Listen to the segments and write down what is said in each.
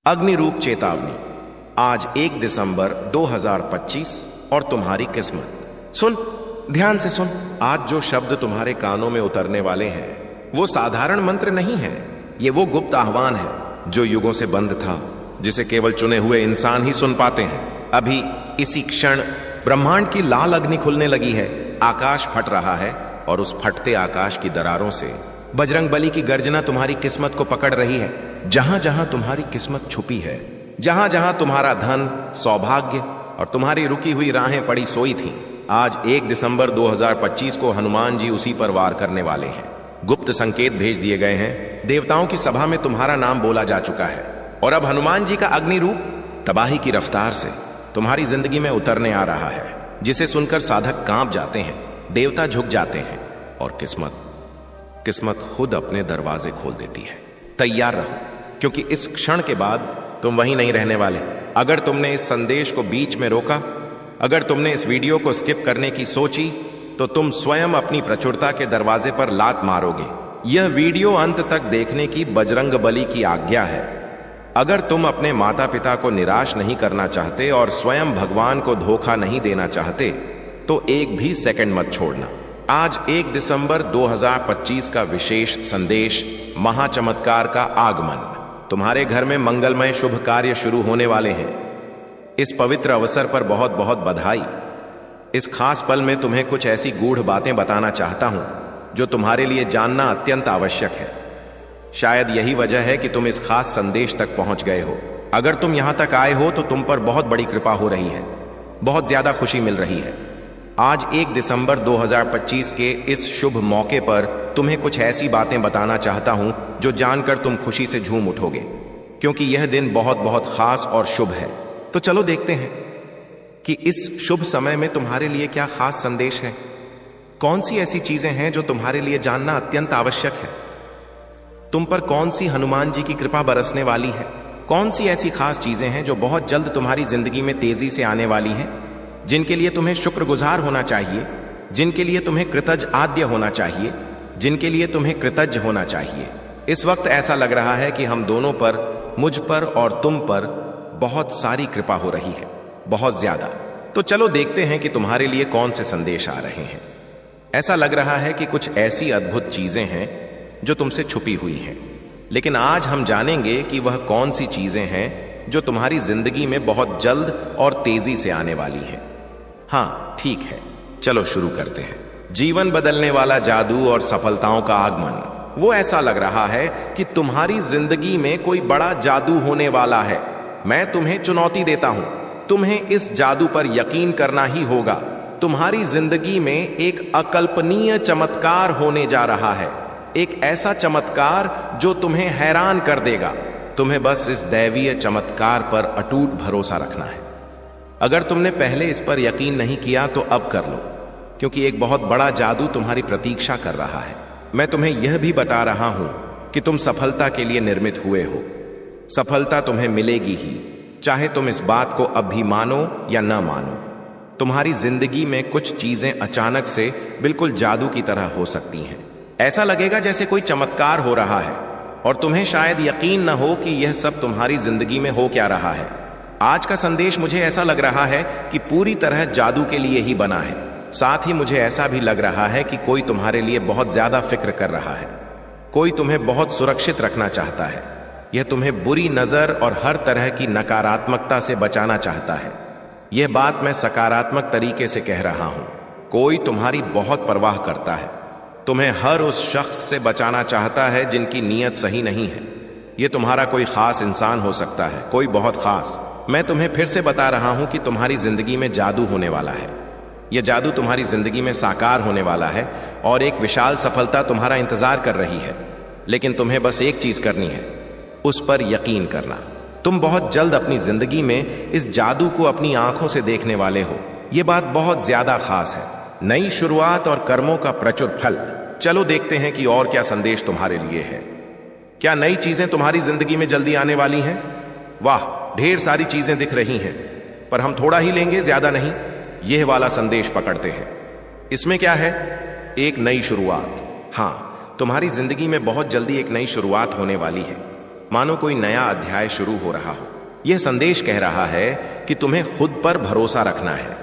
अग्निरूप चेतावनी। आज 1 दिसंबर 2025 और तुम्हारी किस्मत। सुन, ध्यान से सुन। आज जो शब्द तुम्हारे कानों में उतरने वाले हैं वो साधारण मंत्र नहीं है। ये वो गुप्त आह्वान है जो युगों से बंद था, जिसे केवल चुने हुए इंसान ही सुन पाते हैं। अभी इसी क्षण ब्रह्मांड की लाल अग्नि खुलने लगी है। आकाश फट रहा है और उस फटते आकाश की दरारों से बजरंगबली की गर्जना तुम्हारी किस्मत को पकड़ रही है। जहां जहां तुम्हारी किस्मत छुपी है, जहां जहां तुम्हारा धन, सौभाग्य और तुम्हारी रुकी हुई राहें पड़ी सोई थीं, आज 1 दिसंबर 2025 को हनुमान जी उसी पर वार करने वाले हैं। गुप्त संकेत भेज दिए गए हैं। देवताओं की सभा में तुम्हारा नाम बोला जा चुका है और अब हनुमान जी का अग्नि रूप तबाही की रफ्तार से तुम्हारी जिंदगी में उतरने आ रहा है, जिसे सुनकर साधक कांप जाते हैं, देवता झुक जाते हैं और किस्मत खुद अपने दरवाजे खोल देती है। तैयार रहो, क्योंकि इस क्षण के बाद तुम वहीं नहीं रहने वाले। अगर तुमने इस संदेश को बीच में रोका, अगर तुमने इस वीडियो को स्किप करने की सोची, तो तुम स्वयं अपनी प्रचुरता के दरवाजे पर लात मारोगे। यह वीडियो अंत तक देखने की बजरंगबली की आज्ञा है। अगर तुम अपने माता पिता को निराश नहीं करना चाहते और स्वयं भगवान को धोखा नहीं देना चाहते, तो एक भी सेकंड मत छोड़ना। आज 1 दिसंबर 2025 का विशेष संदेश, महाचमत्कार का आगमन। तुम्हारे घर में मंगलमय शुभ कार्य शुरू होने वाले हैं। इस पवित्र अवसर पर बहुत बहुत बधाई। इस खास पल में तुम्हें कुछ ऐसी गूढ़ बातें बताना चाहता हूं जो तुम्हारे लिए जानना अत्यंत आवश्यक है। शायद यही वजह है कि तुम इस खास संदेश तक पहुंच गए हो। अगर तुम यहां तक आए हो तो तुम पर बहुत बड़ी कृपा हो रही है, बहुत ज्यादा खुशी मिल रही है। आज 1 दिसंबर 2025 के इस शुभ मौके पर तुम्हें कुछ ऐसी बातें बताना चाहता हूं जो जानकर तुम खुशी से झूम उठोगे, क्योंकि यह दिन बहुत बहुत खास और शुभ है। तो चलो देखते हैं कि इस शुभ समय में तुम्हारे लिए क्या खास संदेश है। कौन सी ऐसी चीजें हैं जो तुम्हारे लिए जानना अत्यंत आवश्यक है। तुम पर कौन सी हनुमान जी की कृपा बरसने वाली है। कौन सी ऐसी खास चीजें हैं जो बहुत जल्द तुम्हारी जिंदगी में तेजी से आने वाली हैं, जिनके लिए तुम्हें शुक्रगुजार होना चाहिए, जिनके लिए तुम्हें कृतज्ञ आद्य होना चाहिए, जिनके लिए तुम्हें कृतज्ञ होना चाहिए। इस वक्त ऐसा लग रहा है कि हम दोनों पर, मुझ पर और तुम पर बहुत सारी कृपा हो रही है, बहुत ज्यादा। तो चलो देखते हैं कि तुम्हारे लिए कौन से संदेश आ रहे हैं। ऐसा लग रहा है कि कुछ ऐसी अद्भुत चीजें हैं जो तुमसे छुपी हुई हैं, लेकिन आज हम जानेंगे कि वह कौन सी चीजें हैं जो तुम्हारी जिंदगी में बहुत जल्द और तेजी से आने वाली हैं। हाँ, ठीक है, चलो शुरू करते हैं। जीवन बदलने वाला जादू और सफलताओं का आगमन। वो ऐसा लग रहा है कि तुम्हारी जिंदगी में कोई बड़ा जादू होने वाला है। मैं तुम्हें चुनौती देता हूं, तुम्हें इस जादू पर यकीन करना ही होगा। तुम्हारी जिंदगी में एक अकल्पनीय चमत्कार होने जा रहा है, एक ऐसा चमत्कार जो तुम्हें हैरान कर देगा। तुम्हें बस इस दैवीय चमत्कार पर अटूट भरोसा रखना है। अगर तुमने पहले इस पर यकीन नहीं किया तो अब कर लो, क्योंकि एक बहुत बड़ा जादू तुम्हारी प्रतीक्षा कर रहा है। मैं तुम्हें यह भी बता रहा हूं कि तुम सफलता के लिए निर्मित हुए हो। सफलता तुम्हें मिलेगी ही, चाहे तुम इस बात को अब भी मानो या न मानो। तुम्हारी जिंदगी में कुछ चीजें अचानक से बिल्कुल जादू की तरह हो सकती हैं। ऐसा लगेगा जैसे कोई चमत्कार हो रहा है और तुम्हें शायद यकीन न हो कि यह सब तुम्हारी जिंदगी में हो क्या रहा है। आज का संदेश मुझे ऐसा लग रहा है कि पूरी तरह जादू के लिए ही बना है। साथ ही मुझे ऐसा भी लग रहा है कि कोई तुम्हारे लिए बहुत ज्यादा फिक्र कर रहा है। कोई तुम्हें बहुत सुरक्षित रखना चाहता है। यह तुम्हें बुरी नजर और हर तरह की नकारात्मकता से बचाना चाहता है। यह बात मैं सकारात्मक तरीके से कह रहा हूं। कोई तुम्हारी बहुत परवाह करता है, तुम्हें हर उस शख्स से बचाना चाहता है जिनकी नीयत सही नहीं है। यह तुम्हारा कोई खास इंसान हो सकता है, कोई बहुत खास। मैं तुम्हें फिर से बता रहा हूं कि तुम्हारी जिंदगी में जादू होने वाला है। यह जादू तुम्हारी जिंदगी में साकार होने वाला है और एक विशाल सफलता तुम्हारा इंतजार कर रही है। लेकिन तुम्हें बस एक चीज करनी है, उस पर यकीन करना। तुम बहुत जल्द अपनी जिंदगी में इस जादू को अपनी आंखों से देखने वाले हो। यह बात बहुत ज्यादा खास है। नई शुरुआत और कर्मों का प्रचुर फल। चलो देखते हैं कि और क्या संदेश तुम्हारे लिए है। क्या नई चीजें तुम्हारी जिंदगी में जल्दी आने वाली हैं? वाह, ढेर सारी चीजें दिख रही हैं, पर हम थोड़ा ही लेंगे, ज्यादा नहीं। यह वाला संदेश पकड़ते हैं। इसमें क्या है? एक नई शुरुआत। हाँ, तुम्हारी जिंदगी में बहुत जल्दी एक नई शुरुआत होने वाली है। मानो कोई नया अध्याय शुरू हो रहा हो। यह संदेश कह रहा है कि तुम्हें खुद पर भरोसा रखना है।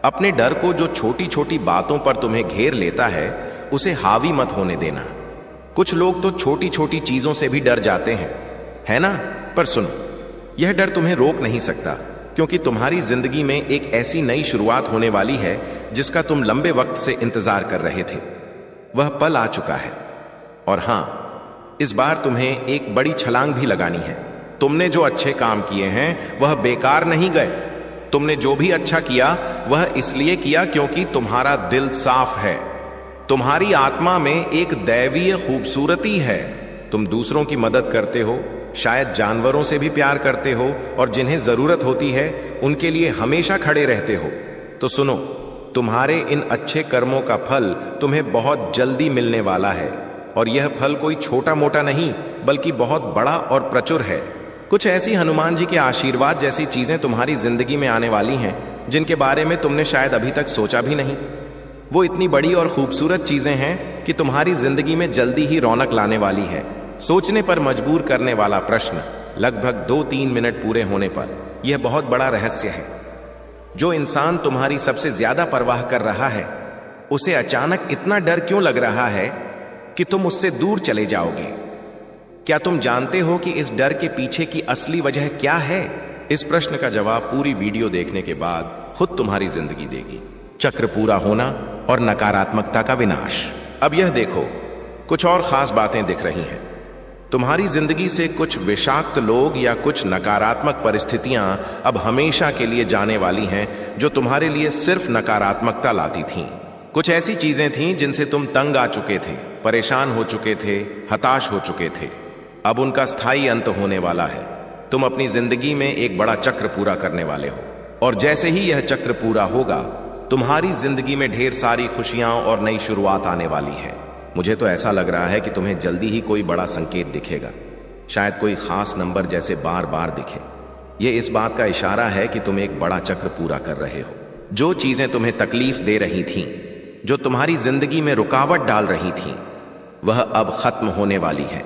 अपने डर को, जो छोटी छोटी बातों पर तुम्हें घेर लेता है, उसे हावी मत होने देना। कुछ लोग तो छोटी छोटी चीजों से भी डर जाते हैं, है ना? पर सुनो, यह डर तुम्हें रोक नहीं सकता, क्योंकि तुम्हारी जिंदगी में एक ऐसी नई शुरुआत होने वाली है जिसका तुम लंबे वक्त से इंतजार कर रहे थे। वह पल आ चुका है। और हां, इस बार तुम्हें एक बड़ी छलांग भी लगानी है। तुमने जो अच्छे काम किए हैं वह बेकार नहीं गए। तुमने जो भी अच्छा किया वह इसलिए किया क्योंकि तुम्हारा दिल साफ है। तुम्हारी आत्मा में एक दैवीय खूबसूरती है। तुम दूसरों की मदद करते हो, शायद जानवरों से भी प्यार करते हो, और जिन्हें जरूरत होती है उनके लिए हमेशा खड़े रहते हो। तो सुनो, तुम्हारे इन अच्छे कर्मों का फल तुम्हें बहुत जल्दी मिलने वाला है। और यह फल कोई छोटा मोटा नहीं, बल्कि बहुत बड़ा और प्रचुर है। कुछ ऐसी हनुमान जी के आशीर्वाद जैसी चीजें तुम्हारी जिंदगी में आने वाली हैं जिनके बारे में तुमने शायद अभी तक सोचा भी नहीं। वो इतनी बड़ी और खूबसूरत चीजें हैं कि तुम्हारी जिंदगी में जल्दी ही रौनक लाने वाली है। सोचने पर मजबूर करने वाला प्रश्न, लगभग 2-3 मिनट पूरे होने पर, यह बहुत बड़ा रहस्य है। जो इंसान तुम्हारी सबसे ज्यादा परवाह कर रहा है, उसे अचानक इतना डर क्यों लग रहा है कि तुम उससे दूर चले जाओगे? क्या तुम जानते हो कि इस डर के पीछे की असली वजह क्या है? इस प्रश्न का जवाब पूरी वीडियो देखने के बाद खुद तुम्हारी जिंदगी देगी। चक्र पूरा होना और नकारात्मकता का विनाश। अब यह देखो, कुछ और खास बातें दिख रही हैं। तुम्हारी जिंदगी से कुछ विषाक्त लोग या कुछ नकारात्मक परिस्थितियां अब हमेशा के लिए जाने वाली हैं, जो तुम्हारे लिए सिर्फ नकारात्मकता लाती थीं। कुछ ऐसी चीजें थीं जिनसे तुम तंग आ चुके थे, परेशान हो चुके थे, हताश हो चुके थे। अब उनका स्थायी अंत होने वाला है। तुम अपनी जिंदगी में एक बड़ा चक्र पूरा करने वाले हो, और जैसे ही यह चक्र पूरा होगा, तुम्हारी जिंदगी में ढेर सारी खुशियां और नई शुरुआत आने वाली है। मुझे तो ऐसा लग रहा है कि तुम्हें जल्दी ही कोई बड़ा संकेत दिखेगा, शायद कोई खास नंबर जैसे बार बार दिखे। यह इस बात का इशारा है कि तुम एक बड़ा चक्र पूरा कर रहे हो। जो चीजें तुम्हें तकलीफ दे रही थीं, जो तुम्हारी जिंदगी में रुकावट डाल रही थीं, वह अब खत्म होने वाली है।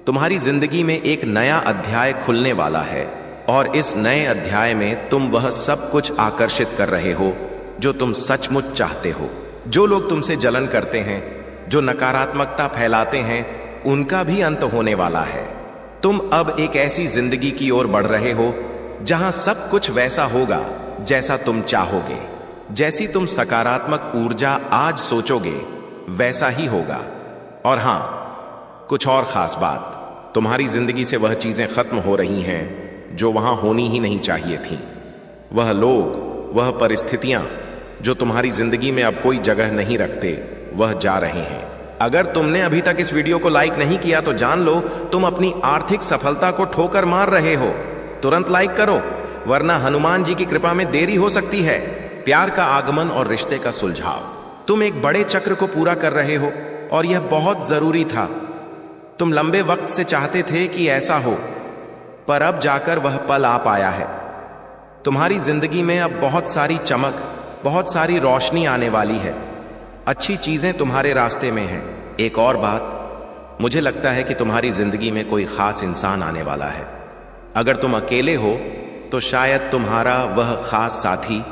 तुम्हारी जिंदगी में एक नया अध्याय खुलने वाला है, और इस नए अध्याय में तुम वह सब कुछ आकर्षित कर रहे हो जो तुम सचमुच चाहते हो। जो लोग तुमसे जलन करते हैं, जो नकारात्मकता फैलाते हैं, उनका भी अंत होने वाला है। तुम अब एक ऐसी जिंदगी की ओर बढ़ रहे हो जहां सब कुछ वैसा होगा जैसा तुम चाहोगे। जैसी तुम सकारात्मक ऊर्जा आज सोचोगे, वैसा ही होगा। और हां, कुछ और खास बात, तुम्हारी जिंदगी से वह चीजें खत्म हो रही हैं जो वहां होनी ही नहीं चाहिए थीं। वह लोग, वह परिस्थितियां जो तुम्हारी जिंदगी में अब कोई जगह नहीं रखते, वह जा रहे हैं। अगर तुमने अभी तक इस वीडियो को लाइक नहीं किया तो जान लो, तुम अपनी आर्थिक सफलता को ठोकर मार रहे हो। तुरंत लाइक करो, वरना हनुमान जी की कृपा में देरी हो सकती है। प्यार का आगमन और रिश्ते का सुलझाव। तुम एक बड़े चक्र को पूरा कर रहे हो, और यह बहुत जरूरी था। तुम लंबे वक्त से चाहते थे कि ऐसा हो, पर अब जाकर वह पल आ पाया है। तुम्हारी जिंदगी में अब बहुत सारी चमक, बहुत सारी रोशनी आने वाली है। अच्छी चीजें तुम्हारे रास्ते में हैं। एक और बात, मुझे लगता है कि तुम्हारी जिंदगी में कोई खास इंसान आने वाला है। अगर तुम अकेले हो तो शायद तुम्हारा वह खास साथी,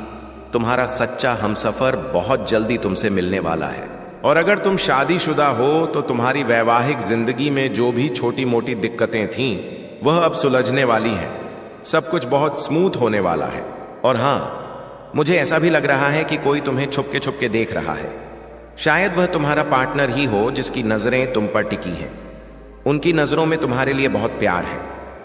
तुम्हारा सच्चा हमसफर बहुत जल्दी तुमसे मिलने वाला है। और अगर तुम शादीशुदा हो तो तुम्हारी वैवाहिक जिंदगी में जो भी छोटी मोटी दिक्कतें थीं, वह अब सुलझने वाली हैं। सब कुछ बहुत स्मूथ होने वाला है। और हां, मुझे ऐसा भी लग रहा है कि कोई तुम्हें छुपके छुपके देख रहा है। शायद वह तुम्हारा पार्टनर ही हो जिसकी नजरें तुम पर टिकी हैं। उनकी नजरों में तुम्हारे लिए बहुत प्यार है।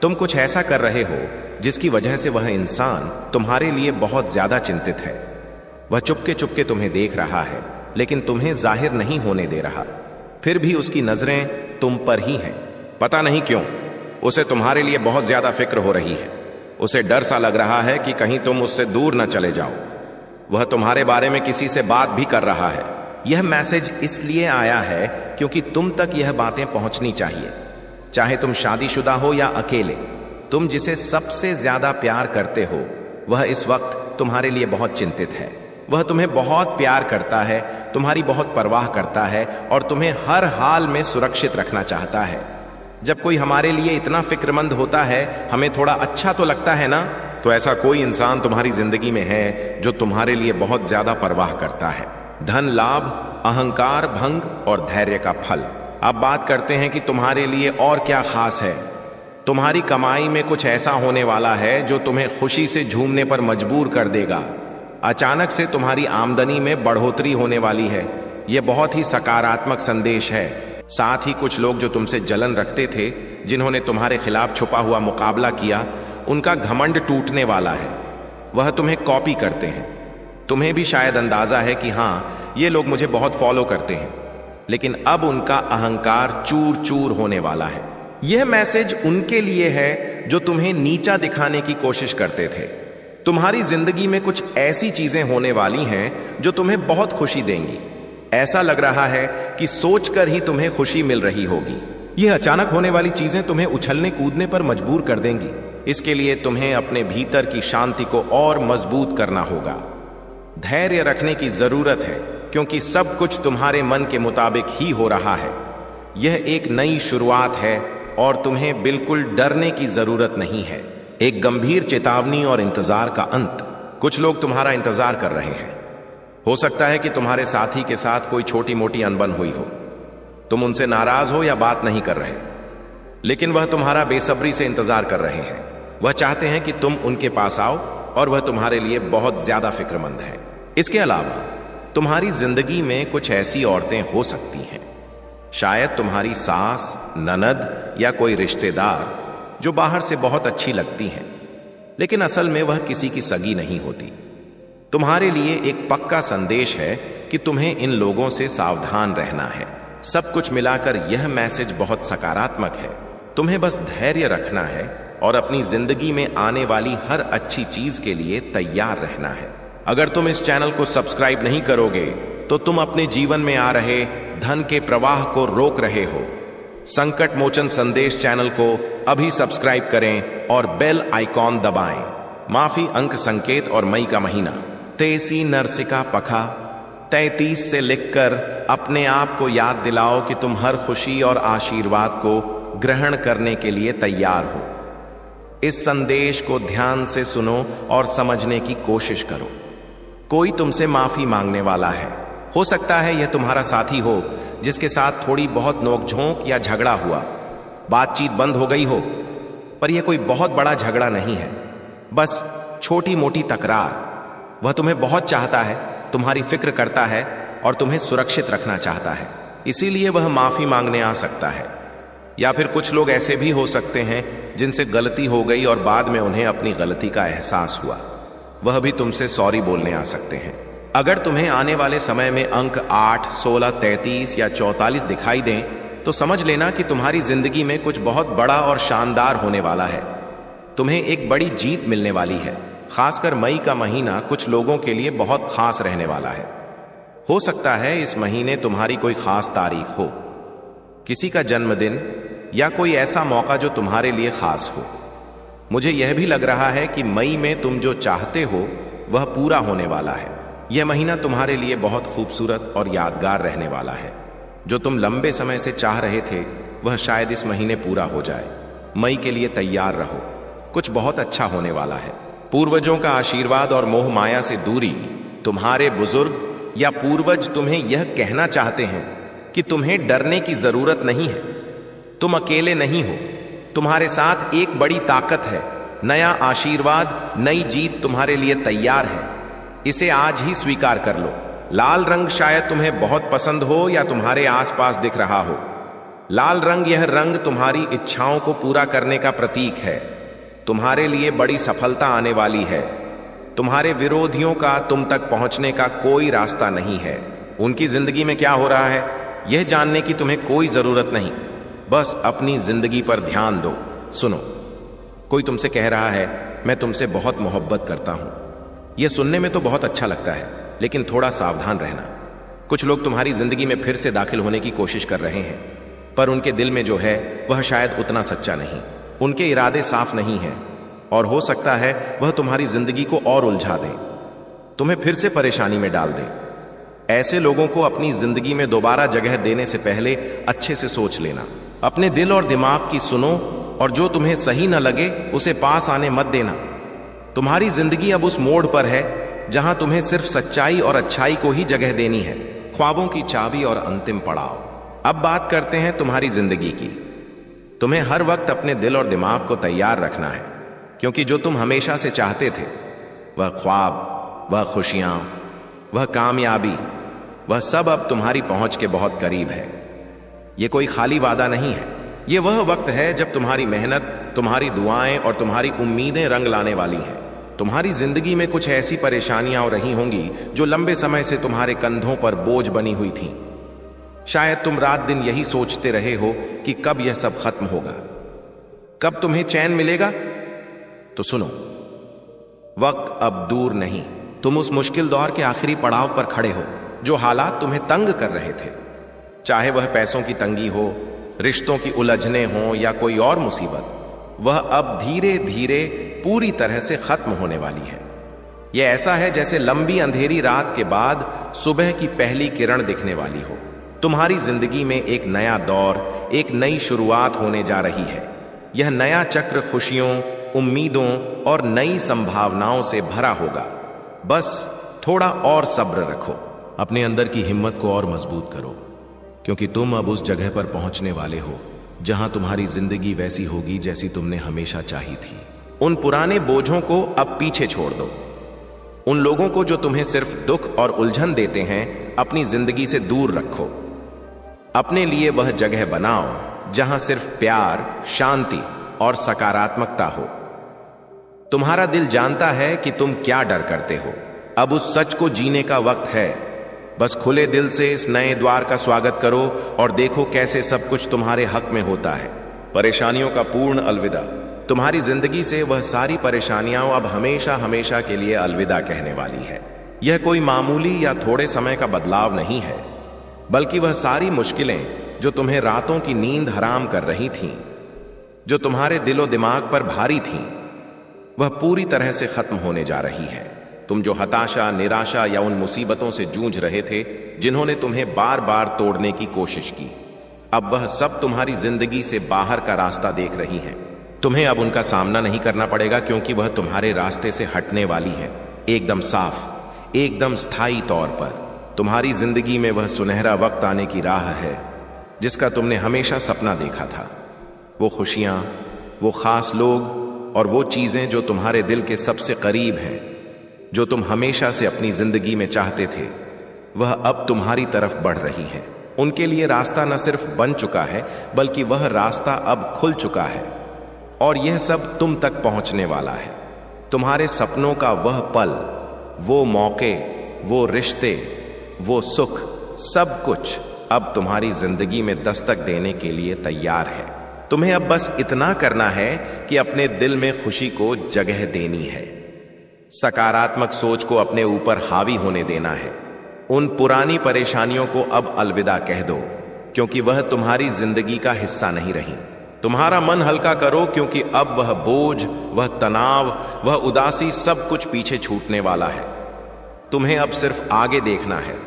तुम कुछ ऐसा कर रहे हो जिसकी वजह से वह इंसान तुम्हारे लिए बहुत ज्यादा चिंतित है। वह चुपके चुपके तुम्हें देख रहा है, लेकिन तुम्हें जाहिर नहीं होने दे रहा। फिर भी उसकी नजरें तुम पर ही हैं। पता नहीं क्यों उसे तुम्हारे लिए बहुत ज्यादा फिक्र हो रही है। उसे डर सा लग रहा है कि कहीं तुम उससे दूर न चले जाओ। वह तुम्हारे बारे में किसी से बात भी कर रहा है। यह मैसेज इसलिए आया है क्योंकि तुम तक यह बातें पहुंचनी चाहिए। चाहे तुम शादीशुदा हो या अकेले, तुम जिसे सबसे ज्यादा प्यार करते हो, वह इस वक्त तुम्हारे लिए बहुत चिंतित है। वह तुम्हें बहुत प्यार करता है, तुम्हारी बहुत परवाह करता है, और तुम्हें हर हाल में सुरक्षित रखना चाहता है। जब कोई हमारे लिए इतना फिक्रमंद होता है, हमें थोड़ा अच्छा तो लगता है ना। तो ऐसा कोई इंसान तुम्हारी जिंदगी में है जो तुम्हारे लिए बहुत ज्यादा परवाह करता है। धन लाभ, अहंकार भंग और धैर्य का फल। अब बात करते हैं कि तुम्हारे लिए और क्या खास है। तुम्हारी कमाई में कुछ ऐसा होने वाला है जो तुम्हें खुशी से झूमने पर मजबूर कर देगा। अचानक से तुम्हारी आमदनी में बढ़ोतरी होने वाली है। यह बहुत ही सकारात्मक संदेश है। साथ ही कुछ लोग जो तुमसे जलन रखते थे, जिन्होंने तुम्हारे खिलाफ छुपा हुआ मुकाबला किया, उनका घमंड टूटने वाला है। वह तुम्हें कॉपी करते हैं। तुम्हें भी शायद अंदाजा है कि हाँ, ये लोग मुझे बहुत फॉलो करते हैं, लेकिन अब उनका अहंकार चूर चूर होने वाला है। यह मैसेज उनके लिए है जो तुम्हें नीचा दिखाने की कोशिश करते थे। तुम्हारी जिंदगी में कुछ ऐसी चीजें होने वाली हैं जो तुम्हें बहुत खुशी देंगी। ऐसा लग रहा है कि सोचकर ही तुम्हें खुशी मिल रही होगी। यह अचानक होने वाली चीजें तुम्हें उछलने कूदने पर मजबूर कर देंगी। इसके लिए तुम्हें अपने भीतर की शांति को और मजबूत करना होगा। धैर्य रखने की जरूरत है, क्योंकि सब कुछ तुम्हारे मन के मुताबिक ही हो रहा है। यह एक नई शुरुआत है और तुम्हें बिल्कुल डरने की जरूरत नहीं है। एक गंभीर चेतावनी और इंतजार का अंत। कुछ लोग तुम्हारा इंतजार कर रहे हैं। हो सकता है कि तुम्हारे साथी के साथ कोई छोटी मोटी अनबन हुई हो। तुम उनसे नाराज हो या बात नहीं कर रहे, लेकिन वह तुम्हारा बेसब्री से इंतजार कर रहे हैं। वह चाहते हैं कि तुम उनके पास आओ और वह तुम्हारे लिए बहुत ज्यादा फिक्रमंद है। इसके अलावा तुम्हारी जिंदगी में कुछ ऐसी औरतें हो सकती हैं, शायद तुम्हारी सास, ननद या कोई रिश्तेदार, जो बाहर से बहुत अच्छी लगती हैं, लेकिन असल में वह किसी की सगी नहीं होती। तुम्हारे लिए एक पक्का संदेश है कि तुम्हें इन लोगों से सावधान रहना है। सब कुछ मिलाकर यह मैसेज बहुत सकारात्मक है। तुम्हें बस धैर्य रखना है और अपनी जिंदगी में आने वाली हर अच्छी चीज के लिए तैयार रहना है। अगर तुम इस चैनल को सब्सक्राइब नहीं करोगे तो तुम अपने जीवन में आ रहे धन के प्रवाह को रोक रहे हो। संकट मोचन संदेश चैनल को अभी सब्सक्राइब करें और बेल आइकॉन दबाएं। माफी अंक संकेत और मई का महीना 33 नरसिका पखा 33 से लिखकर अपने आप को याद दिलाओ कि तुम हर खुशी और आशीर्वाद को ग्रहण करने के लिए तैयार हो। इस संदेश को ध्यान से सुनो और समझने की कोशिश करो। कोई तुमसे माफी मांगने वाला है। हो सकता है यह तुम्हारा साथी हो जिसके साथ थोड़ी बहुत नोकझोंक या झगड़ा हुआ, बातचीत बंद हो गई हो, पर यह कोई बहुत बड़ा झगड़ा नहीं है, बस छोटी मोटी तकरार। वह तुम्हें बहुत चाहता है, तुम्हारी फिक्र करता है और तुम्हें सुरक्षित रखना चाहता है, इसीलिए वह माफी मांगने आ सकता है। या फिर कुछ लोग ऐसे भी हो सकते हैं जिनसे गलती हो गई और बाद में उन्हें अपनी गलती का एहसास हुआ। वह भी तुमसे सॉरी बोलने आ सकते हैं। अगर तुम्हें आने वाले समय में अंक 8, 16, 33 या 44 दिखाई दें तो समझ लेना कि तुम्हारी जिंदगी में कुछ बहुत बड़ा और शानदार होने वाला है। तुम्हें एक बड़ी जीत मिलने वाली है। खासकर मई का महीना कुछ लोगों के लिए बहुत खास रहने वाला है। हो सकता है इस महीने तुम्हारी कोई खास तारीख हो, किसी का जन्मदिन या कोई ऐसा मौका जो तुम्हारे लिए खास हो। मुझे यह भी लग रहा है कि मई में तुम जो चाहते हो वह पूरा होने वाला है। यह महीना तुम्हारे लिए बहुत खूबसूरत और यादगार रहने वाला है। जो तुम लंबे समय से चाह रहे थे वह शायद इस महीने पूरा हो जाए। मई के लिए तैयार रहो, कुछ बहुत अच्छा होने वाला है। पूर्वजों का आशीर्वाद और मोह माया से दूरी। तुम्हारे बुजुर्ग या पूर्वज तुम्हें यह कहना चाहते हैं कि तुम्हें डरने की जरूरत नहीं है। तुम अकेले नहीं हो, तुम्हारे साथ एक बड़ी ताकत है। नया आशीर्वाद, नई जीत तुम्हारे लिए तैयार है। इसे आज ही स्वीकार कर लो। लाल रंग शायद तुम्हें बहुत पसंद हो या तुम्हारे आसपास दिख रहा हो। लाल रंग, यह रंग तुम्हारी इच्छाओं को पूरा करने का प्रतीक है। तुम्हारे लिए बड़ी सफलता आने वाली है। तुम्हारे विरोधियों का तुम तक पहुंचने का कोई रास्ता नहीं है। उनकी जिंदगी में क्या हो रहा है यह जानने की तुम्हें कोई जरूरत नहीं, बस अपनी जिंदगी पर ध्यान दो। सुनो, कोई तुमसे कह रहा है मैं तुमसे बहुत मोहब्बत करता हूं। यह सुनने में तो बहुत अच्छा लगता है, लेकिन थोड़ा सावधान रहना। कुछ लोग तुम्हारी जिंदगी में फिर से दाखिल होने की कोशिश कर रहे हैं, पर उनके दिल में जो है वह शायद उतना सच्चा नहीं। उनके इरादे साफ नहीं हैं और हो सकता है वह तुम्हारी जिंदगी को और उलझा दें, तुम्हें फिर से परेशानी में डाल दें। ऐसे लोगों को अपनी जिंदगी में दोबारा जगह देने से पहले अच्छे से सोच लेना। अपने दिल और दिमाग की सुनो और जो तुम्हें सही न लगे उसे पास आने मत देना। तुम्हारी जिंदगी अब उस मोड़ पर है जहां तुम्हें सिर्फ सच्चाई और अच्छाई को ही जगह देनी है। ख्वाबों की चाबी और अंतिम पड़ाव। अब बात करते हैं तुम्हारी जिंदगी की। तुम्हें हर वक्त अपने दिल और दिमाग को तैयार रखना है, क्योंकि जो तुम हमेशा से चाहते थे, वह ख्वाब, वह खुशियां, वह कामयाबी, वह सब अब तुम्हारी पहुंच के बहुत करीब है। यह कोई खाली वादा नहीं है, यह वह वक्त है जब तुम्हारी मेहनत, तुम्हारी दुआएं और तुम्हारी उम्मीदें रंग लाने वाली हैं। तुम्हारी जिंदगी में कुछ ऐसी परेशानियां रही होंगी जो लंबे समय से तुम्हारे कंधों पर बोझ बनी हुई थीं। शायद तुम रात दिन यही सोचते रहे हो कि कब यह सब खत्म होगा, कब तुम्हें चैन मिलेगा। तो सुनो, वक्त अब दूर नहीं। तुम उस मुश्किल दौर के आखिरी पड़ाव पर खड़े हो। जो हालात तुम्हें तंग कर रहे थे, चाहे वह पैसों की तंगी हो, रिश्तों की उलझने हो या कोई और मुसीबत, वह अब धीरे धीरे पूरी तरह से खत्म होने वाली है। यह ऐसा है जैसे लंबी अंधेरी रात के बाद सुबह की पहली किरण दिखने वाली हो। तुम्हारी जिंदगी में एक नया दौर, एक नई शुरुआत होने जा रही है। यह नया चक्र खुशियों, उम्मीदों और नई संभावनाओं से भरा होगा। बस थोड़ा और सब्र रखो, अपने अंदर की हिम्मत को और मजबूत करो, क्योंकि तुम अब उस जगह पर पहुंचने वाले हो जहां तुम्हारी जिंदगी वैसी होगी जैसी तुमने हमेशा चाही थी। उन पुराने बोझों को अब पीछे छोड़ दो। उन लोगों को जो तुम्हें सिर्फ दुख और उलझन देते हैं, अपनी जिंदगी से दूर रखो। अपने लिए वह जगह बनाओ जहां सिर्फ प्यार, शांति और सकारात्मकता हो। तुम्हारा दिल जानता है कि तुम क्या डर करते हो। अब उस सच को जीने का वक्त है। बस खुले दिल से इस नए द्वार का स्वागत करो और देखो कैसे सब कुछ तुम्हारे हक में होता है। परेशानियों का पूर्ण अलविदा। तुम्हारी जिंदगी से वह सारी परेशानियां अब हमेशा हमेशा के लिए अलविदा कहने वाली है। यह कोई मामूली या थोड़े समय का बदलाव नहीं है, बल्कि वह सारी मुश्किलें जो तुम्हें रातों की नींद हराम कर रही थीं, जो तुम्हारे दिलो दिमाग पर भारी थीं, वह पूरी तरह से खत्म होने जा रही है। तुम जो हताशा, निराशा या उन मुसीबतों से जूझ रहे थे जिन्होंने तुम्हें बार बार तोड़ने की कोशिश की, अब वह सब तुम्हारी जिंदगी से बाहर का रास्ता देख रही हैं। तुम्हें अब उनका सामना नहीं करना पड़ेगा, क्योंकि वह तुम्हारे रास्ते से हटने वाली है। एकदम साफ, एकदम स्थायी तौर पर तुम्हारी जिंदगी में वह सुनहरा वक्त आने की राह है जिसका तुमने हमेशा सपना देखा था। वो खुशियां, वो खास लोग और वो चीजें जो तुम्हारे दिल के सबसे करीब हैं, जो तुम हमेशा से अपनी जिंदगी में चाहते थे, वह अब तुम्हारी तरफ बढ़ रही है। उनके लिए रास्ता न सिर्फ बन चुका है, बल्कि वह रास्ता अब खुल चुका है और यह सब तुम तक पहुंचने वाला है। तुम्हारे सपनों का वह पल, वो मौके, वो रिश्ते, वो सुख, सब कुछ अब तुम्हारी जिंदगी में दस्तक देने के लिए तैयार है। तुम्हें अब बस इतना करना है कि अपने दिल में खुशी को जगह देनी है, सकारात्मक सोच को अपने ऊपर हावी होने देना है। उन पुरानी परेशानियों को अब अलविदा कह दो, क्योंकि वह तुम्हारी जिंदगी का हिस्सा नहीं रही। तुम्हारा मन हल्का करो, क्योंकि अब वह बोझ, वह तनाव, वह उदासी सब कुछ पीछे छूटने वाला है। तुम्हें अब सिर्फ आगे देखना है,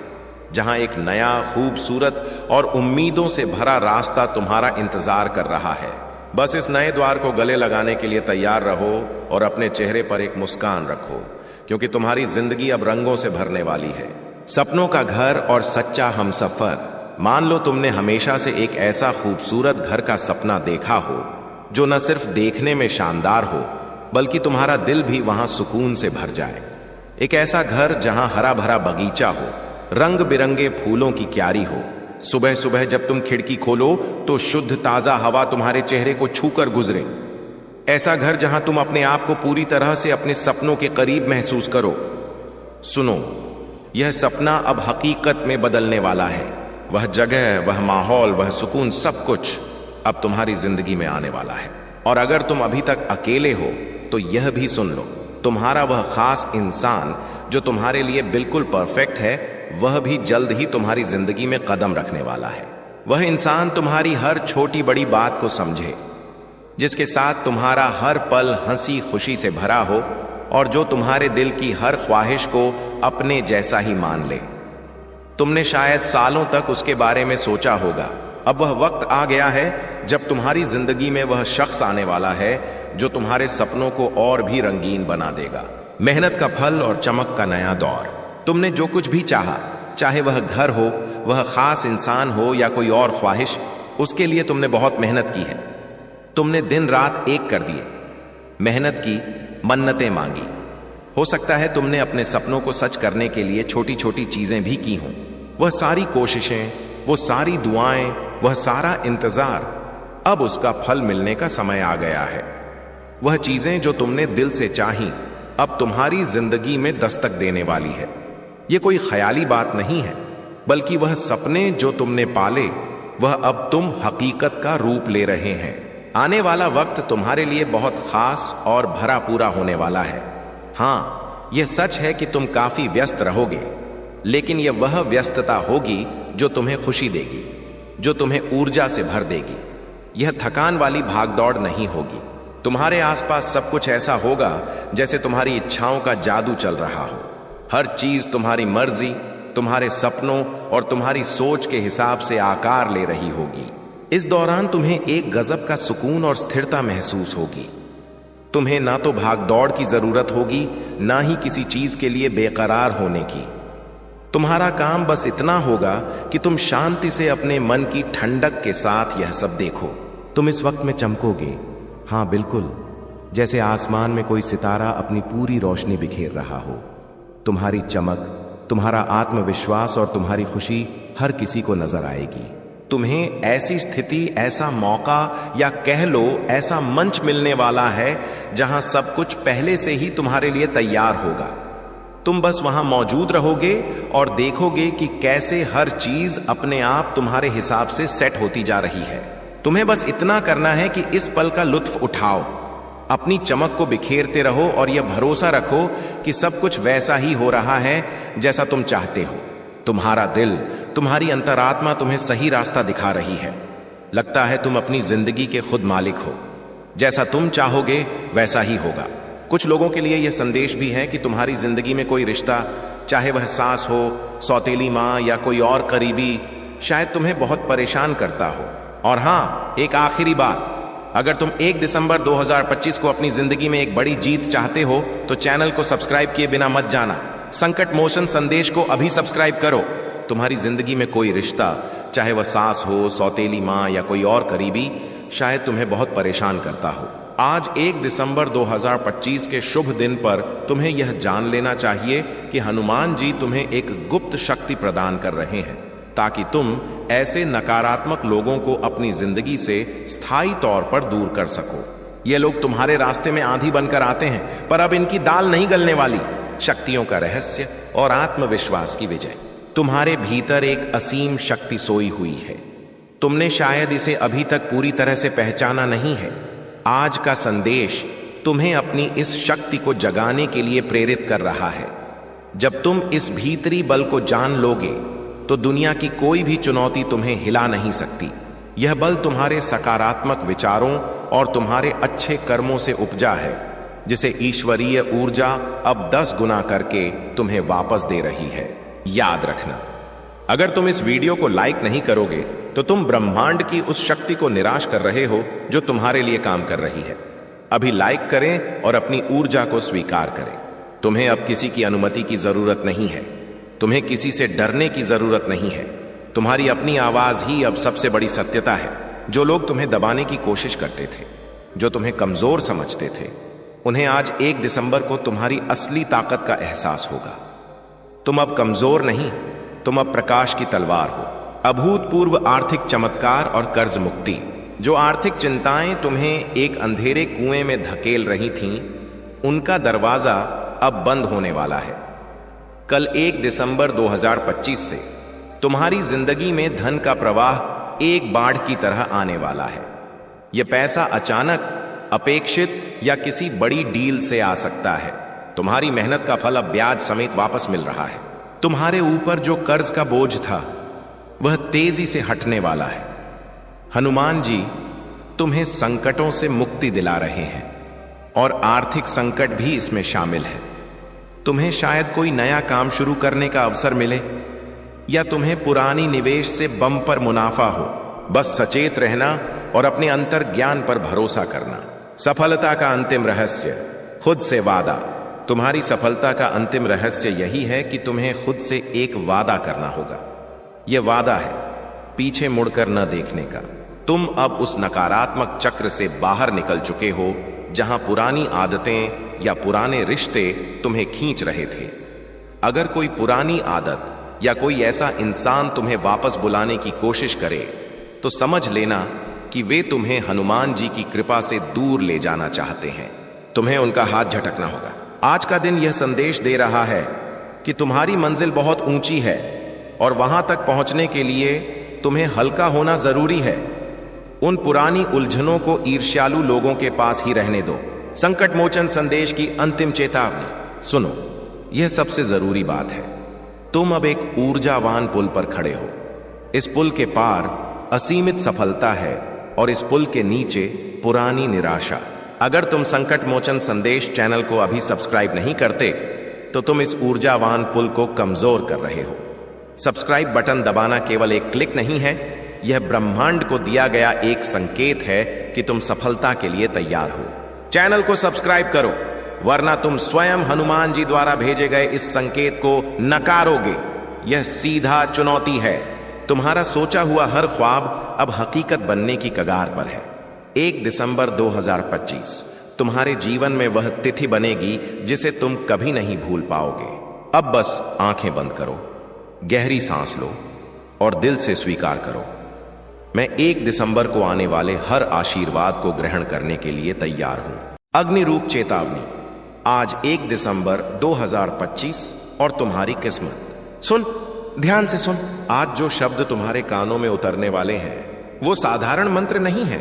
जहां एक नया, खूबसूरत और उम्मीदों से भरा रास्ता तुम्हारा इंतजार कर रहा है। बस इस नए द्वार को गले लगाने के लिए तैयार रहो और अपने चेहरे पर एक मुस्कान रखो, क्योंकि तुम्हारी जिंदगी अब रंगों से भरने वाली है। सपनों का घर और सच्चा हमसफर। मान लो तुमने हमेशा से एक ऐसा खूबसूरत घर का सपना देखा हो जो न सिर्फ देखने में शानदार हो, बल्कि तुम्हारा दिल भी वहां सुकून से भर जाए। एक ऐसा घर जहां हरा भरा बगीचा हो, रंग बिरंगे फूलों की क्यारी हो, सुबह सुबह जब तुम खिड़की खोलो तो शुद्ध ताजा हवा तुम्हारे चेहरे को छूकर गुजरे। ऐसा घर जहां तुम अपने आप को पूरी तरह से अपने सपनों के करीब महसूस करो। सुनो, यह सपना अब हकीकत में बदलने वाला है। वह जगह, वह माहौल, वह सुकून, सब कुछ अब तुम्हारी जिंदगी में आने वाला है। और अगर तुम अभी तक अकेले हो तो यह भी सुन लो, तुम्हारा वह खास इंसान जो तुम्हारे लिए बिल्कुल परफेक्ट है, वह भी जल्द ही तुम्हारी जिंदगी में कदम रखने वाला है। वह इंसान तुम्हारी हर छोटी बड़ी बात को समझे, जिसके साथ तुम्हारा हर पल हंसी खुशी से भरा हो और जो तुम्हारे दिल की हर ख्वाहिश को अपने जैसा ही मान ले। तुमने शायद सालों तक उसके बारे में सोचा होगा, अब वह वक्त आ गया है जब तुम्हारी जिंदगी में वह शख्स आने वाला है जो तुम्हारे सपनों को और भी रंगीन बना देगा। मेहनत का फल और चमक का नया दौर। तुमने जो कुछ भी चाहा, चाहे वह घर हो, वह खास इंसान हो या कोई और ख्वाहिश, उसके लिए तुमने बहुत मेहनत की है। तुमने दिन रात एक कर दिए, मेहनत की, मन्नतें मांगी। हो सकता है तुमने अपने सपनों को सच करने के लिए छोटी छोटी चीजें भी की हों। वह सारी कोशिशें, वो सारी दुआएं, वह सारा इंतजार, अब उसका फल मिलने का समय आ गया है। वह चीजें जो तुमने दिल से चाही, अब तुम्हारी जिंदगी में दस्तक देने वाली है। यह कोई ख्याली बात नहीं है, बल्कि वह सपने जो तुमने पाले, वह अब तुम हकीकत का रूप ले रहे हैं। आने वाला वक्त तुम्हारे लिए बहुत खास और भरा पूरा होने वाला है। हाँ, यह सच है कि तुम काफी व्यस्त रहोगे, लेकिन यह वह व्यस्तता होगी जो तुम्हें खुशी देगी, जो तुम्हें ऊर्जा से भर देगी। यह थकान वाली भागदौड़ नहीं होगी। तुम्हारे आसपास सब कुछ ऐसा होगा जैसे तुम्हारी इच्छाओं का जादू चल रहा हो। हर चीज तुम्हारी मर्जी, तुम्हारे सपनों और तुम्हारी सोच के हिसाब से आकार ले रही होगी। इस दौरान तुम्हें एक गजब का सुकून और स्थिरता महसूस होगी। तुम्हें ना तो भागदौड़ की जरूरत होगी, ना ही किसी चीज के लिए बेकरार होने की। तुम्हारा काम बस इतना होगा कि तुम शांति से अपने मन की ठंडक के साथ यह सब देखो। तुम इस वक्त में चमकोगे, हाँ बिल्कुल, जैसे आसमान में कोई सितारा अपनी पूरी रोशनी बिखेर रहा हो। तुम्हारी चमक, तुम्हारा आत्मविश्वास और तुम्हारी खुशी हर किसी को नजर आएगी। तुम्हें ऐसी स्थिति, ऐसा मौका या कह लो ऐसा मंच मिलने वाला है जहां सब कुछ पहले से ही तुम्हारे लिए तैयार होगा। तुम बस वहां मौजूद रहोगे और देखोगे कि कैसे हर चीज अपने आप तुम्हारे हिसाब से सेट होती जा रही है। तुम्हें बस इतना करना है कि इस पल का लुत्फ उठाओ, अपनी चमक को बिखेरते रहो और यह भरोसा रखो कि सब कुछ वैसा ही हो रहा है जैसा तुम चाहते हो। तुम्हारा दिल, तुम्हारी अंतरात्मा तुम्हें सही रास्ता दिखा रही है। लगता है तुम अपनी जिंदगी के खुद मालिक हो। जैसा तुम चाहोगे वैसा ही होगा। कुछ लोगों के लिए यह संदेश भी है कि तुम्हारी जिंदगी में कोई रिश्ता, चाहे वह सास हो, सौतेली माँ या कोई और करीबी, शायद तुम्हें बहुत परेशान करता हो। और हाँ, एक आखिरी बात, अगर तुम 1 दिसंबर 2025 को अपनी जिंदगी में एक बड़ी जीत चाहते हो तो चैनल को सब्सक्राइब किए बिना मत जाना। संकट मोशन संदेश को अभी सब्सक्राइब करो। तुम्हारी जिंदगी में कोई रिश्ता, चाहे वह सास हो, सौतेली माँ या कोई और करीबी, शायद तुम्हें बहुत परेशान करता हो। आज 1 दिसंबर 2025 के शुभ दिन पर तुम्हें यह जान लेना चाहिए कि हनुमान जी तुम्हें एक गुप्त शक्ति प्रदान कर रहे हैं ताकि तुम ऐसे नकारात्मक लोगों को अपनी जिंदगी से स्थायी तौर पर दूर कर सको। ये लोग तुम्हारे रास्ते में आंधी बनकर आते हैं, पर अब इनकी दाल नहीं गलने वाली। शक्तियों का रहस्य और आत्मविश्वास की विजय। तुम्हारे भीतर एक असीम शक्ति सोई हुई है। तुमने शायद इसे अभी तक पूरी तरह से पहचाना नहीं है। आज का संदेश तुम्हें अपनी इस शक्ति को जगाने के लिए प्रेरित कर रहा है। जब तुम इस भीतरी बल को जान लोगे तो दुनिया की कोई भी चुनौती तुम्हें हिला नहीं सकती। यह बल तुम्हारे सकारात्मक विचारों और तुम्हारे अच्छे कर्मों से उपजा है, जिसे ईश्वरीय ऊर्जा अब 10 गुना करके तुम्हें वापस दे रही है। याद रखना, अगर तुम इस वीडियो को लाइक नहीं करोगे तो तुम ब्रह्मांड की उस शक्ति को निराश कर रहे हो जो तुम्हारे लिए काम कर रही है। अभी लाइक करें और अपनी ऊर्जा को स्वीकार करें। तुम्हें अब किसी की अनुमति की जरूरत नहीं है। तुम्हें किसी से डरने की जरूरत नहीं है। तुम्हारी अपनी आवाज ही अब सबसे बड़ी सत्यता है। जो लोग तुम्हें दबाने की कोशिश करते थे, जो तुम्हें कमजोर समझते थे, उन्हें आज 1 दिसंबर को तुम्हारी असली ताकत का एहसास होगा। तुम अब कमजोर नहीं, तुम अब प्रकाश की तलवार हो। अभूतपूर्व आर्थिक चमत्कार और कर्ज मुक्ति। जो आर्थिक चिंताएं तुम्हें एक अंधेरे कुएं में धकेल रही थीं, उनका दरवाजा अब बंद होने वाला है। कल 1 दिसंबर 2025 से तुम्हारी जिंदगी में धन का प्रवाह एक बाढ़ की तरह आने वाला है। यह पैसा अचानक, अपेक्षित या किसी बड़ी डील से आ सकता है। तुम्हारी मेहनत का फल अब ब्याज समेत वापस मिल रहा है। तुम्हारे ऊपर जो कर्ज का बोझ था वह तेजी से हटने वाला है। हनुमान जी तुम्हें संकटों से मुक्ति दिला रहे हैं और आर्थिक संकट भी इसमें शामिल है। तुम्हें शायद कोई नया काम शुरू करने का अवसर मिले या तुम्हें पुरानी निवेश से बम्पर मुनाफा हो। बस सचेत रहना और अपने अंतर ज्ञान पर भरोसा करना। सफलता का अंतिम रहस्य खुद से वादा। तुम्हारी सफलता का अंतिम रहस्य यही है कि तुम्हें खुद से एक वादा करना होगा। यह वादा है पीछे मुड़कर न देखने का। तुम अब उस नकारात्मक चक्र से बाहर निकल चुके हो जहां पुरानी आदतें या पुराने रिश्ते तुम्हें खींच रहे थे। अगर कोई पुरानी आदत या कोई ऐसा इंसान तुम्हें वापस बुलाने की कोशिश करे तो समझ लेना कि वे तुम्हें हनुमान जी की कृपा से दूर ले जाना चाहते हैं। तुम्हें उनका हाथ झटकना होगा। आज का दिन यह संदेश दे रहा है कि तुम्हारी मंजिल बहुत ऊंची है और वहां तक पहुंचने के लिए तुम्हें हल्का होना जरूरी है। उन पुरानी उलझनों को ईर्ष्यालु लोगों के पास ही रहने दो। संकट मोचन संदेश की अंतिम चेतावनी सुनो, यह सबसे जरूरी बात है। तुम अब एक ऊर्जावान पुल पर खड़े हो। इस पुल के पार असीमित सफलता है और इस पुल के नीचे पुरानी निराशा। अगर तुम संकट मोचन संदेश चैनल को अभी सब्सक्राइब नहीं करते तो तुम इस ऊर्जावान पुल को कमजोर कर रहे हो। सब्सक्राइब बटन दबाना केवल एक क्लिक नहीं है, यह ब्रह्मांड को दिया गया एक संकेत है कि तुम सफलता के लिए तैयार हो। चैनल को सब्सक्राइब करो, वरना तुम स्वयं हनुमान जी द्वारा भेजे गए इस संकेत को नकारोगे। यह सीधा चुनौती है। तुम्हारा सोचा हुआ हर ख्वाब अब हकीकत बनने की कगार पर है। 1 दिसंबर 2025 तुम्हारे जीवन में वह तिथि बनेगी जिसे तुम कभी नहीं भूल पाओगे। अब बस आंखें बंद करो, गहरी सांस लो और दिल से स्वीकार करो, मैं 1 दिसंबर को आने वाले हर आशीर्वाद को ग्रहण करने के लिए तैयार हूं। अग्निरूप चेतावनी, आज 1 दिसंबर 2025 और तुम्हारी किस्मत। सुन, ध्यान से सुन। आज जो शब्द तुम्हारे कानों में उतरने वाले हैं वो साधारण मंत्र नहीं है।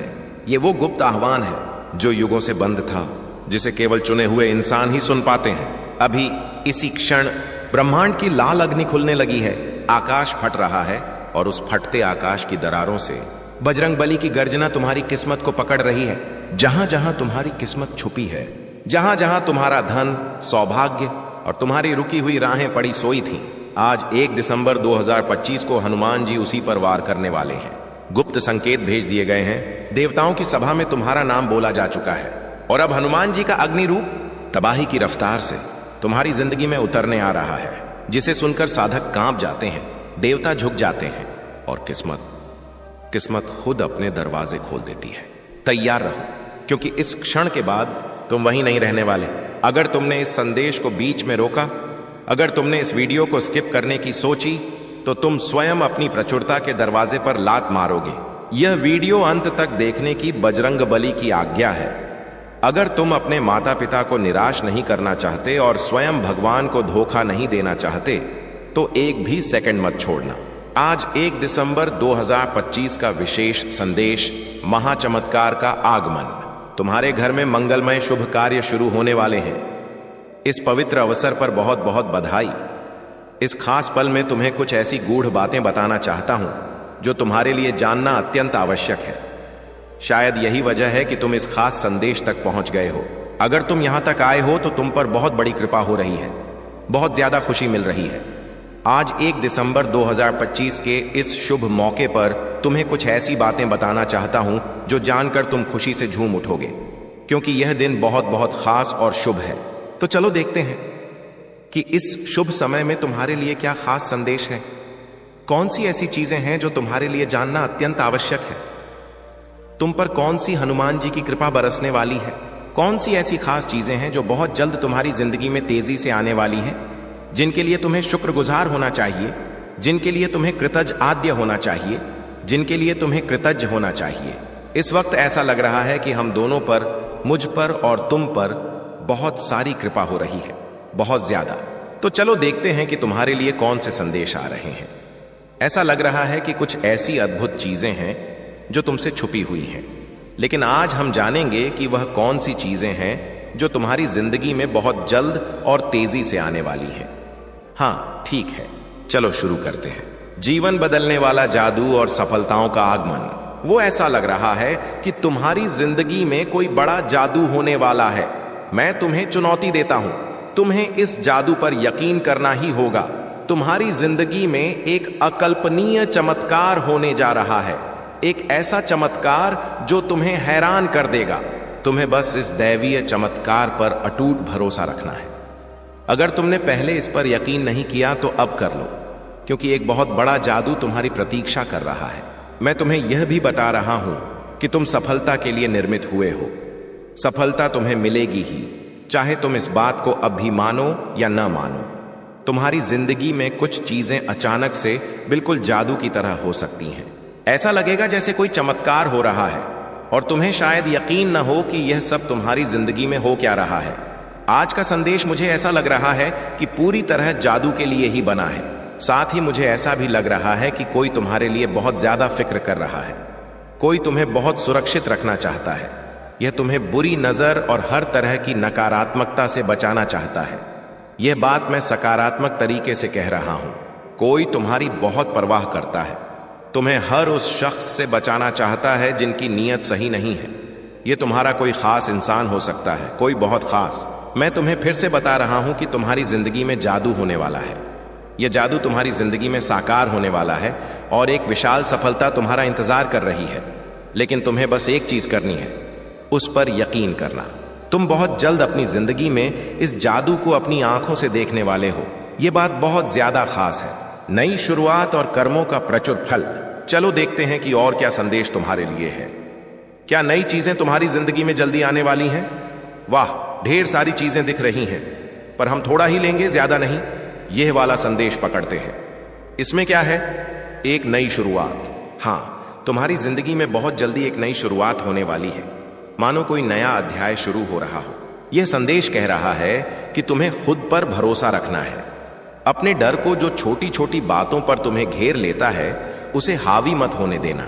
ये वो गुप्त आह्वान है जो युगों से बंद था, जिसे केवल चुने हुए इंसान ही सुन पाते हैं। अभी इसी क्षण ब्रह्मांड की लाल अग्नि खुलने लगी है। आकाश फट रहा है और उस फटते आकाश की दरारों से बजरंग बली की गर्जना तुम्हारी किस्मत को पकड़ रही है। जहां जहां तुम्हारी किस्मत छुपी है, जहां जहां तुम्हारा धन, सौभाग्य और तुम्हारी रुकी हुई राहें पड़ी सोई थीं, आज 1 दिसंबर 2025 को हनुमान जी उसी पर वार करने वाले हैं। गुप्त संकेत भेज दिए गए हैं। देवताओं की सभा में तुम्हारा नाम बोला जा चुका है और अब हनुमान जी का अग्नि रूप तबाही की रफ्तार से तुम्हारी जिंदगी में उतरने आ रहा है, जिसे सुनकर साधक कांप जाते हैं, देवता झुक जाते हैं और किस्मत खुद अपने दरवाजे खोल देती है। तैयार रहो, क्योंकि इस क्षण के बाद तुम वहीं नहीं रहने वाले। अगर तुमने इस संदेश को बीच में रोका, अगर तुमने इस वीडियो को स्किप करने की सोची, तो तुम स्वयं अपनी प्रचुरता के दरवाजे पर लात मारोगे। यह वीडियो अंत तक देखने की बजरंग बली की आज्ञा है। अगर तुम अपने माता पिता को निराश नहीं करना चाहते और स्वयं भगवान को धोखा नहीं देना चाहते, तो एक भी सेकंड मत छोड़ना। आज 1 दिसंबर 2025 का विशेष संदेश, महाचमत्कार का आगमन। तुम्हारे घर में मंगलमय शुभ कार्य शुरू होने वाले हैं। इस पवित्र अवसर पर बहुत बहुत बधाई। इस खास पल में तुम्हें कुछ ऐसी गूढ़ बातें बताना चाहता हूं जो तुम्हारे लिए जानना अत्यंत आवश्यक है। शायद यही वजह है कि तुम इस खास संदेश तक पहुंच गए हो। अगर तुम यहां तक आए हो तो तुम पर बहुत बड़ी कृपा हो रही है, बहुत ज्यादा खुशी मिल रही है। आज 1 दिसंबर 2025 के इस शुभ मौके पर तुम्हें कुछ ऐसी बातें बताना चाहता हूं जो जानकर तुम खुशी से झूम उठोगे, क्योंकि यह दिन बहुत बहुत खास और शुभ है। तो चलो देखते हैं कि इस शुभ समय में तुम्हारे लिए क्या खास संदेश है। कौन सी ऐसी चीजें हैं जो तुम्हारे लिए जानना अत्यंत आवश्यक है। तुम पर कौन सी हनुमान जी की कृपा बरसने वाली है। कौन सी ऐसी खास चीजें हैं जो बहुत जल्द तुम्हारी जिंदगी में तेजी से आने वाली हैं, जिनके लिए तुम्हें शुक्रगुजार होना चाहिए, जिनके लिए तुम्हें कृतज्ञ आद्य होना चाहिए, जिनके लिए तुम्हें कृतज्ञ होना चाहिए। इस वक्त ऐसा लग रहा है कि हम दोनों पर, मुझ पर और तुम पर बहुत सारी कृपा हो रही है, बहुत ज्यादा। तो चलो देखते हैं कि तुम्हारे लिए कौन से संदेश आ रहे हैं। ऐसा लग रहा है कि कुछ ऐसी अद्भुत चीजें हैं जो तुमसे छुपी हुई हैं, लेकिन आज हम जानेंगे कि वह कौन सी चीजें हैं जो तुम्हारी जिंदगी में बहुत जल्द और तेजी से आने वाली हैं। हाँ, ठीक है, चलो शुरू करते हैं। जीवन बदलने वाला जादू और सफलताओं का आगमन। वो ऐसा लग रहा है कि तुम्हारी जिंदगी में कोई बड़ा जादू होने वाला है। मैं तुम्हें चुनौती देता हूं, तुम्हें इस जादू पर यकीन करना ही होगा। तुम्हारी जिंदगी में एक अकल्पनीय चमत्कार होने जा रहा है। एक ऐसा चमत्कार जो तुम्हें हैरान कर देगा। तुम्हें बस इस दैवीय चमत्कार पर अटूट भरोसा रखना है। अगर तुमने पहले इस पर यकीन नहीं किया तो अब कर लो, क्योंकि एक बहुत बड़ा जादू तुम्हारी प्रतीक्षा कर रहा है। मैं तुम्हें यह भी बता रहा हूं कि तुम सफलता के लिए निर्मित हुए हो। सफलता तुम्हें मिलेगी ही, चाहे तुम इस बात को अब भी मानो या न मानो। तुम्हारी जिंदगी में कुछ चीजें अचानक से बिल्कुल जादू की तरह हो सकती हैं। ऐसा लगेगा जैसे कोई चमत्कार हो रहा है और तुम्हें शायद यकीन न हो कि यह सब तुम्हारी जिंदगी में हो क्या रहा है। आज का संदेश मुझे ऐसा लग रहा है कि पूरी तरह जादू के लिए ही बना है। साथ ही मुझे ऐसा भी लग रहा है कि कोई तुम्हारे लिए बहुत ज्यादा फिक्र कर रहा है। कोई तुम्हें बहुत सुरक्षित रखना चाहता है। यह तुम्हें बुरी नजर और हर तरह की नकारात्मकता से बचाना चाहता है। यह बात मैं सकारात्मक तरीके से कह रहा हूं। कोई तुम्हारी बहुत परवाह करता है। तुम्हें हर उस शख्स से बचाना चाहता है जिनकी नीयत सही नहीं है। यह तुम्हारा कोई खास इंसान हो सकता है, कोई बहुत खास। मैं तुम्हें फिर से बता रहा हूं कि तुम्हारी जिंदगी में जादू होने वाला है। यह जादू तुम्हारी जिंदगी में साकार होने वाला है और एक विशाल सफलता तुम्हारा इंतजार कर रही है। लेकिन तुम्हें बस एक चीज करनी है, उस पर यकीन करना। तुम बहुत जल्द अपनी जिंदगी में इस जादू को अपनी आंखों से देखने वाले हो। यह बात बहुत ज्यादा खास है। नई शुरुआत और कर्मों का प्रचुर फल। चलो देखते हैं कि और क्या संदेश तुम्हारे लिए है। क्या नई चीजें तुम्हारी जिंदगी में जल्दी आने वाली हैं? वाह, ढेर सारी चीजें दिख रही हैं, पर हम थोड़ा ही लेंगे, ज्यादा नहीं। यह वाला संदेश पकड़ते हैं। इसमें क्या है? एक नई शुरुआत। हां, तुम्हारी जिंदगी में बहुत जल्दी एक नई शुरुआत होने वाली है, मानो कोई नया अध्याय शुरू हो रहा हो। यह संदेश कह रहा है कि तुम्हें खुद पर भरोसा रखना है। अपने डर को, जो छोटी छोटी बातों पर तुम्हें घेर लेता है, उसे हावी मत होने देना।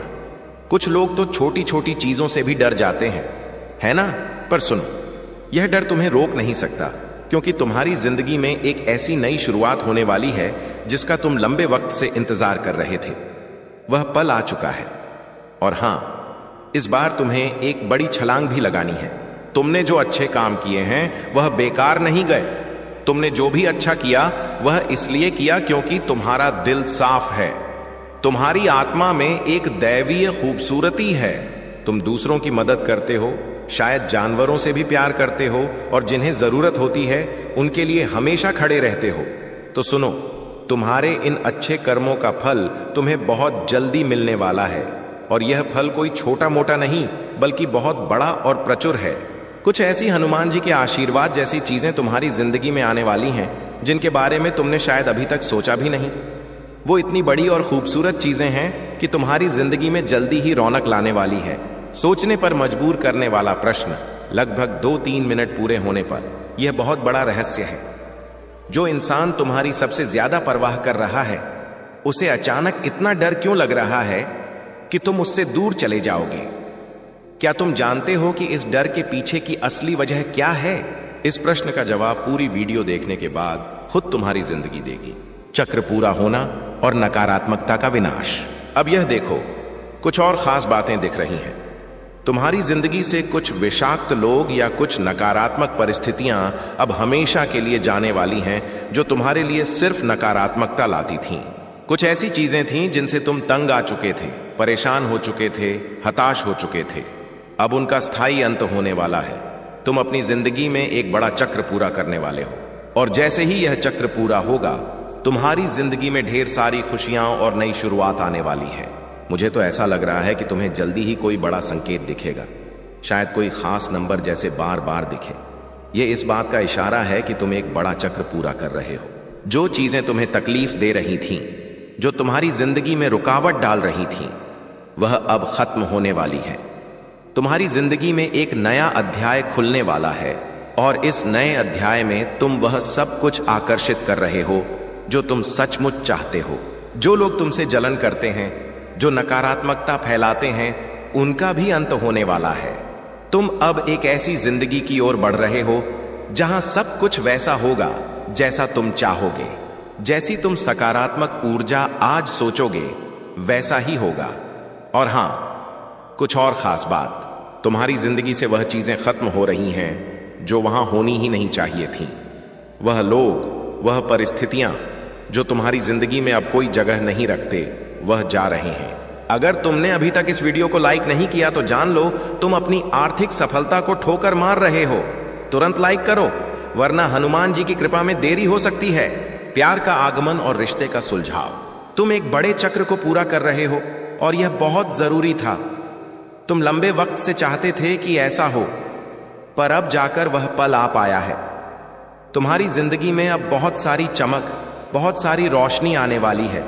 कुछ लोग तो छोटी छोटी चीजों से भी डर जाते हैं, है ना? पर सुनो, यह डर तुम्हें रोक नहीं सकता, क्योंकि तुम्हारी जिंदगी में एक ऐसी नई शुरुआत होने वाली है जिसका तुम लंबे वक्त से इंतजार कर रहे थे। वह पल आ चुका है। और हां, इस बार तुम्हें एक बड़ी छलांग भी लगानी है। तुमने जो अच्छे काम किए हैं वह बेकार नहीं गए। तुमने जो भी अच्छा किया वह इसलिए किया क्योंकि तुम्हारा दिल साफ है। तुम्हारी आत्मा में एक दैवीय खूबसूरती है। तुम दूसरों की मदद करते हो, शायद जानवरों से भी प्यार करते हो, और जिन्हें जरूरत होती है उनके लिए हमेशा खड़े रहते हो। तो सुनो, तुम्हारे इन अच्छे कर्मों का फल तुम्हें बहुत जल्दी मिलने वाला है। और यह फल कोई छोटा मोटा नहीं, बल्कि बहुत बड़ा और प्रचुर है। कुछ ऐसी हनुमान जी के आशीर्वाद जैसी चीजें तुम्हारी जिंदगी में आने वाली हैं जिनके बारे में तुमने शायद अभी तक सोचा भी नहीं। वो इतनी बड़ी और खूबसूरत चीजें हैं कि तुम्हारी जिंदगी में जल्दी ही रौनक लाने वाली है। सोचने पर मजबूर करने वाला प्रश्न, लगभग 2-3 मिनट पूरे होने पर। यह बहुत बड़ा रहस्य है। जो इंसान तुम्हारी सबसे ज्यादा परवाह कर रहा है, उसे अचानक इतना डर क्यों लग रहा है कि तुम उससे दूर चले जाओगे? क्या तुम जानते हो कि इस डर के पीछे की असली वजह क्या है? इस प्रश्न का जवाब पूरी वीडियो देखने के बाद खुद तुम्हारी जिंदगी देगी। चक्र पूरा होना और नकारात्मकता का विनाश। अब यह देखो, कुछ और खास बातें दिख रही हैं। तुम्हारी जिंदगी से कुछ विषाक्त लोग या कुछ नकारात्मक परिस्थितियां अब हमेशा के लिए जाने वाली हैं, जो तुम्हारे लिए सिर्फ नकारात्मकता लाती थीं। कुछ ऐसी चीजें थीं जिनसे तुम तंग आ चुके थे, परेशान हो चुके थे, हताश हो चुके थे। अब उनका स्थायी अंत होने वाला है। तुम अपनी जिंदगी में एक बड़ा चक्र पूरा करने वाले हो, और जैसे ही यह चक्र पूरा होगा, तुम्हारी जिंदगी में ढेर सारी खुशियां और नई शुरुआत आने वाली है। मुझे तो ऐसा लग रहा है कि तुम्हें जल्दी ही कोई बड़ा संकेत दिखेगा, शायद कोई खास नंबर जैसे बार बार दिखे। यह इस बात का इशारा है कि तुम एक बड़ा चक्र पूरा कर रहे हो। जो चीजें तुम्हें तकलीफ दे रही थीं, जो तुम्हारी जिंदगी में रुकावट डाल रही थीं, वह अब खत्म होने वाली है। तुम्हारी जिंदगी में एक नया अध्याय खुलने वाला है, और इस नए अध्याय में तुम वह सब कुछ आकर्षित कर रहे हो जो तुम सचमुच चाहते हो। जो लोग तुमसे जलन करते हैं, जो नकारात्मकता फैलाते हैं, उनका भी अंत होने वाला है। तुम अब एक ऐसी जिंदगी की ओर बढ़ रहे हो जहां सब कुछ वैसा होगा जैसा तुम चाहोगे। जैसी तुम सकारात्मक ऊर्जा आज सोचोगे, वैसा ही होगा। और हां, कुछ और खास बात, तुम्हारी जिंदगी से वह चीजें खत्म हो रही हैं जो वहां होनी ही नहीं चाहिए थीं। वह लोग, वह परिस्थितियां जो तुम्हारी जिंदगी में अब कोई जगह नहीं रखते, वह जा रहे हैं। अगर तुमने अभी तक इस वीडियो को लाइक नहीं किया तो जान लो तुम अपनी आर्थिक सफलता को ठोकर मार रहे हो। तुरंत लाइक करो, वरना हनुमान जी की कृपा में देरी हो सकती है। प्यार का आगमन और रिश्ते का सुलझाव। तुम एक बड़े चक्र को पूरा कर रहे हो और यह बहुत जरूरी था। तुम लंबे वक्त से चाहते थे कि ऐसा हो, पर अब जाकर वह पल आ पाया है। तुम्हारी जिंदगी में अब बहुत सारी चमक, बहुत सारी रोशनी आने वाली है।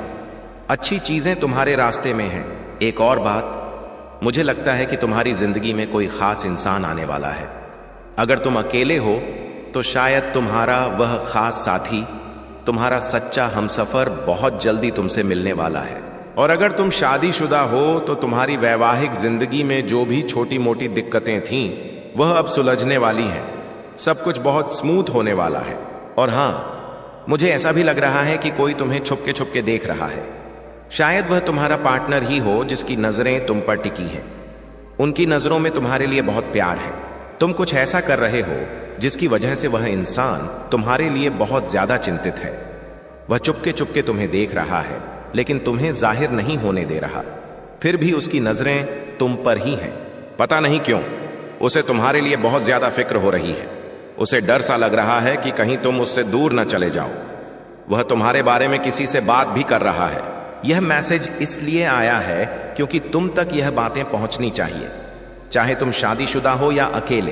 अच्छी चीजें तुम्हारे रास्ते में हैं। एक और बात, मुझे लगता है कि तुम्हारी जिंदगी में कोई खास इंसान आने वाला है। अगर तुम अकेले हो तो शायद तुम्हारा वह खास साथी, तुम्हारा सच्चा हमसफर बहुत जल्दी तुमसे मिलने वाला है। और अगर तुम शादीशुदा हो तो तुम्हारी वैवाहिक जिंदगी में जो भी छोटी मोटी दिक्कतें थीं वह अब सुलझने वाली हैं। सब कुछ बहुत स्मूथ होने वाला है। और हां, मुझे ऐसा भी लग रहा है कि कोई तुम्हें छुपके छुपके देख रहा है। शायद वह तुम्हारा पार्टनर ही हो जिसकी नजरें तुम पर टिकी हैं। उनकी नजरों में तुम्हारे लिए बहुत प्यार है। तुम कुछ ऐसा कर रहे हो जिसकी वजह से वह इंसान तुम्हारे लिए बहुत ज्यादा चिंतित है। वह चुपके चुपके तुम्हें देख रहा है, लेकिन तुम्हें जाहिर नहीं होने दे रहा। फिर भी उसकी नजरें तुम पर ही हैं। पता नहीं क्यों उसे तुम्हारे लिए बहुत ज्यादा फिक्र हो रही है। उसे डर सा लग रहा है कि कहीं तुम उससे दूर न चले जाओ। वह तुम्हारे बारे में किसी से बात भी कर रहा है। यह मैसेज इसलिए आया है क्योंकि तुम तक यह बातें पहुंचनी चाहिए। चाहे तुम शादीशुदा हो या अकेले,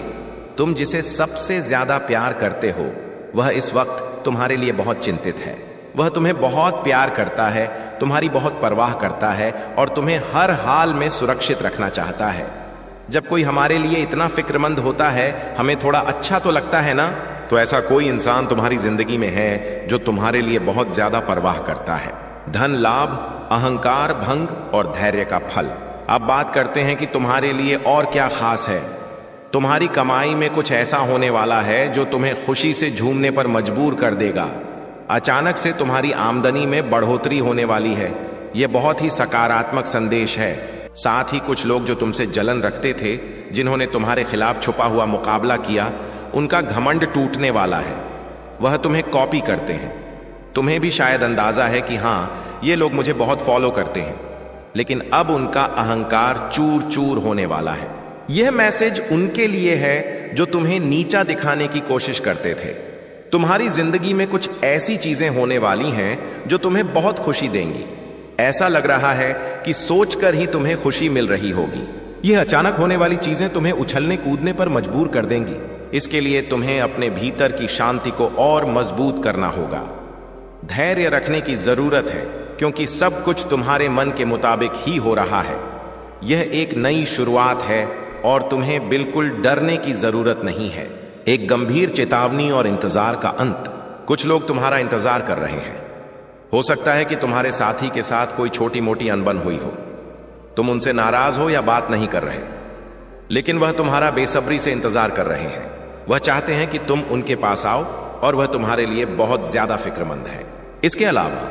तुम जिसे सबसे ज्यादा प्यार करते हो वह इस वक्त तुम्हारे लिए बहुत चिंतित है। वह तुम्हें बहुत प्यार करता है, तुम्हारी बहुत परवाह करता है और तुम्हें हर हाल में सुरक्षित रखना चाहता है। जब कोई हमारे लिए इतना फिक्रमंद होता है, हमें थोड़ा अच्छा तो लगता है ना। तो ऐसा कोई इंसान तुम्हारी जिंदगी में है जो तुम्हारे लिए बहुत ज्यादा परवाह करता है। धन लाभ, अहंकार भंग और धैर्य का फल। अब बात करते हैं कि तुम्हारे लिए और क्या खास है। तुम्हारी कमाई में कुछ ऐसा होने वाला है जो तुम्हें खुशी से झूमने पर मजबूर कर देगा। अचानक से तुम्हारी आमदनी में बढ़ोतरी होने वाली है। यह बहुत ही सकारात्मक संदेश है। साथ ही कुछ लोग जो तुमसे जलन रखते थे, जिन्होंने तुम्हारे खिलाफ छुपा हुआ मुकाबला किया, उनका घमंड टूटने वाला है। वह तुम्हें कॉपी करते हैं। तुम्हें भी शायद अंदाजा है कि हां, ये लोग मुझे बहुत फॉलो करते हैं, लेकिन अब उनका अहंकार चूर चूर होने वाला है। यह मैसेज उनके लिए है जो तुम्हें नीचा दिखाने की कोशिश करते थे। तुम्हारी जिंदगी में कुछ ऐसी चीजें होने वाली हैं जो तुम्हें बहुत खुशी देंगी। ऐसा लग रहा है कि सोचकर ही तुम्हें खुशी मिल रही होगी। यह अचानक होने वाली चीजें तुम्हें उछलने कूदने पर मजबूर कर देंगी। इसके लिए तुम्हें अपने भीतर की शांति को और मजबूत करना होगा। धैर्य रखने की जरूरत है, क्योंकि सब कुछ तुम्हारे मन के मुताबिक ही हो रहा है। यह एक नई शुरुआत है और तुम्हें बिल्कुल डरने की जरूरत नहीं है। एक गंभीर चेतावनी और इंतजार का अंत। कुछ लोग तुम्हारा इंतजार कर रहे हैं। हो सकता है कि तुम्हारे साथी के साथ कोई छोटी मोटी अनबन हुई हो। तुम उनसे नाराज हो या बात नहीं कर रहे, लेकिन वह तुम्हारा बेसब्री से इंतजार कर रहे हैं। वह चाहते हैं कि तुम उनके पास आओ और वह तुम्हारे लिए बहुत ज्यादा फिक्रमंद है। इसके अलावा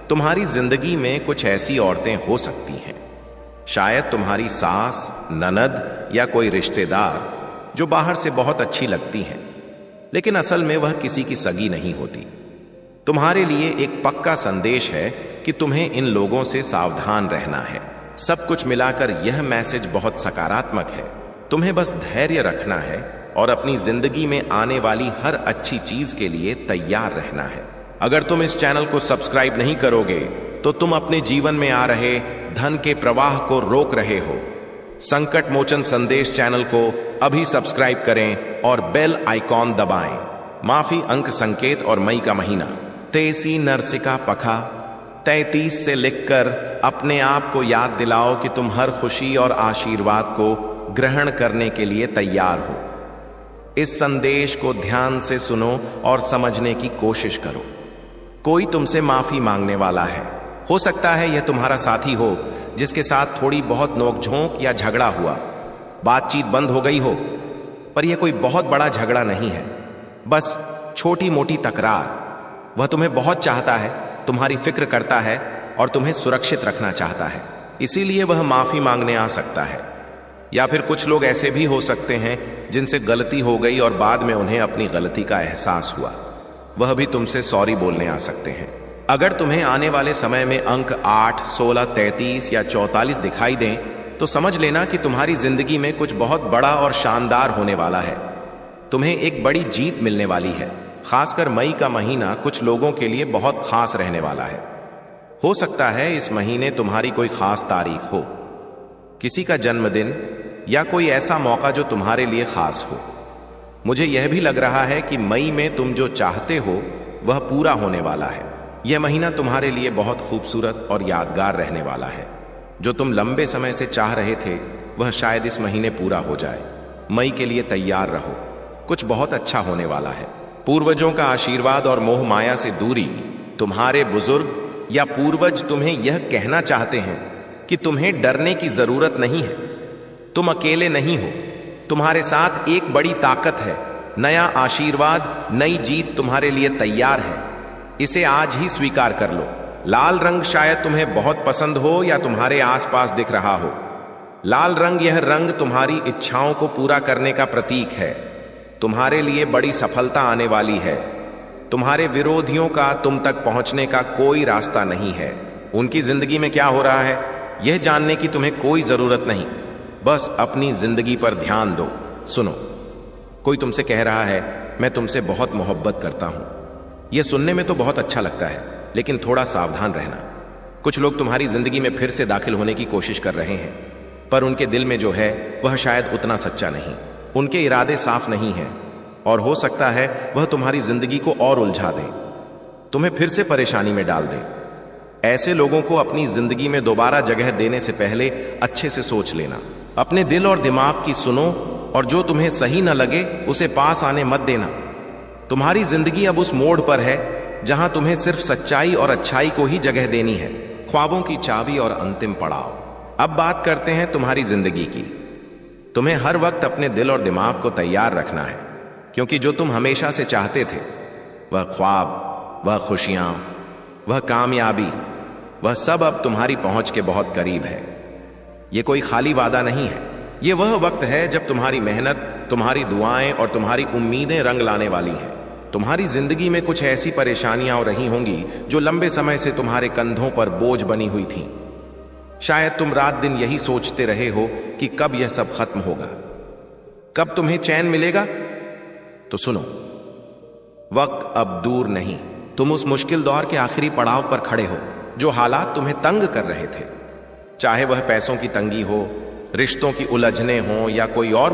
तुम्हारी जिंदगी में कुछ ऐसी औरतें हो सकती हैं, शायद तुम्हारी सास, ननद या कोई रिश्तेदार, जो बाहर से बहुत अच्छी लगती हैं, लेकिन असल में वह किसी की सगी नहीं होती। तुम्हारे लिए एक पक्का संदेश है कि तुम्हें इन लोगों से सावधान रहना है। सब कुछ मिलाकर यह मैसेज बहुत सकारात्मक है। तुम्हें बस धैर्य रखना है और अपनी जिंदगी में आने वाली हर अच्छी चीज के लिए तैयार रहना है। अगर तुम इस चैनल को सब्सक्राइब नहीं करोगे तो तुम अपने जीवन में आ रहे धन के प्रवाह को रोक रहे हो। संकट मोचन संदेश चैनल को अभी सब्सक्राइब करें और बेल आइकॉन दबाएं। माफी अंक संकेत और मई का महीना 33 नरसिका पखा 33 से लिखकर अपने आप को याद दिलाओ कि तुम हर खुशी और आशीर्वाद को ग्रहण करने के लिए तैयार हो। इस संदेश को ध्यान से सुनो और समझने की कोशिश करो। कोई तुमसे माफी मांगने वाला है। हो सकता है यह तुम्हारा साथी हो जिसके साथ थोड़ी बहुत नोकझोंक या झगड़ा हुआ, बातचीत बंद हो गई हो, पर यह कोई बहुत बड़ा झगड़ा नहीं है, बस छोटी मोटी तकरार। वह तुम्हें बहुत चाहता है, तुम्हारी फिक्र करता है और तुम्हें सुरक्षित रखना चाहता है, इसीलिए वह माफी मांगने आ सकता है। या फिर कुछ लोग ऐसे भी हो सकते हैं जिनसे गलती हो गई और बाद में उन्हें अपनी गलती का एहसास हुआ। वह भी तुमसे सॉरी बोलने आ सकते हैं। अगर तुम्हें आने वाले समय में अंक 8, 16, 33 या 44 दिखाई दें तो समझ लेना कि तुम्हारी जिंदगी में कुछ बहुत बड़ा और शानदार होने वाला है। तुम्हें एक बड़ी जीत मिलने वाली है। खासकर मई का महीना कुछ लोगों के लिए बहुत खास रहने वाला है। हो सकता है इस महीने तुम्हारी कोई खास तारीख हो, किसी का जन्मदिन या कोई ऐसा मौका जो तुम्हारे लिए खास हो। मुझे यह भी लग रहा है कि मई में तुम जो चाहते हो वह पूरा होने वाला है। यह महीना तुम्हारे लिए बहुत खूबसूरत और यादगार रहने वाला है। जो तुम लंबे समय से चाह रहे थे वह शायद इस महीने पूरा हो जाए। मई के लिए तैयार रहो, कुछ बहुत अच्छा होने वाला है। पूर्वजों का आशीर्वाद और मोह माया से दूरी, तुम्हारे बुजुर्ग या पूर्वज तुम्हें यह कहना चाहते हैं कि तुम्हें डरने की जरूरत नहीं है। तुम अकेले नहीं हो, तुम्हारे साथ एक बड़ी ताकत है। नया आशीर्वाद, नई जीत तुम्हारे लिए तैयार है। इसे आज ही स्वीकार कर लो। लाल रंग शायद तुम्हें बहुत पसंद हो या तुम्हारे आसपास दिख रहा हो। लाल रंग, यह रंग तुम्हारी इच्छाओं को पूरा करने का प्रतीक है। तुम्हारे लिए बड़ी सफलता आने वाली है। तुम्हारे विरोधियों का तुम तक पहुंचने का कोई रास्ता नहीं है। उनकी जिंदगी में क्या हो रहा है यह जानने की तुम्हें कोई जरूरत नहीं। बस अपनी जिंदगी पर ध्यान दो। सुनो, कोई तुमसे कह रहा है मैं तुमसे बहुत मोहब्बत करता हूं। यह सुनने में तो बहुत अच्छा लगता है, लेकिन थोड़ा सावधान रहना। कुछ लोग तुम्हारी जिंदगी में फिर से दाखिल होने की कोशिश कर रहे हैं, पर उनके दिल में जो है वह शायद उतना सच्चा नहीं। उनके इरादे साफ नहीं हैं और हो सकता है वह तुम्हारी जिंदगी को और उलझा दें, तुम्हें फिर से परेशानी में डाल दें। ऐसे लोगों को अपनी जिंदगी में दोबारा जगह देने से पहले अच्छे से सोच लेना। अपने दिल और दिमाग की सुनो और जो तुम्हें सही न लगे उसे पास आने मत देना। तुम्हारी जिंदगी अब उस मोड़ पर है जहां तुम्हें सिर्फ सच्चाई और अच्छाई को ही जगह देनी है। ख्वाबों की चाबी और अंतिम पड़ाव। अब बात करते हैं तुम्हारी जिंदगी की। तुम्हें हर वक्त अपने दिल और दिमाग को तैयार रखना है, क्योंकि जो तुम हमेशा से चाहते थे, वह ख्वाब, वह खुशियां, वह कामयाबी, वह सब अब तुम्हारी पहुंच के बहुत करीब है। यह कोई खाली वादा नहीं है। यह वह वक्त है जब तुम्हारी मेहनत, तुम्हारी दुआएं और तुम्हारी उम्मीदें रंग लाने वाली हैं। तुम्हारी जिंदगी में कुछ ऐसी परेशानियां रही होंगी जो लंबे समय से तुम्हारे कंधों पर बोझ बनी हुई थीं। शायद तुम रात दिन यही सोचते रहे हो कि कब यह सब खत्म होगा, कब तुम्हें चैन मिलेगा। तो सुनो, वक्त अब दूर नहीं। तुम उस मुश्किल दौर के आखिरी पड़ाव पर खड़े हो। जो हालात तुम्हें तंग कर रहे थे, चाहे वह पैसों की तंगी हो, रिश्तों की उलझने हो या कोई और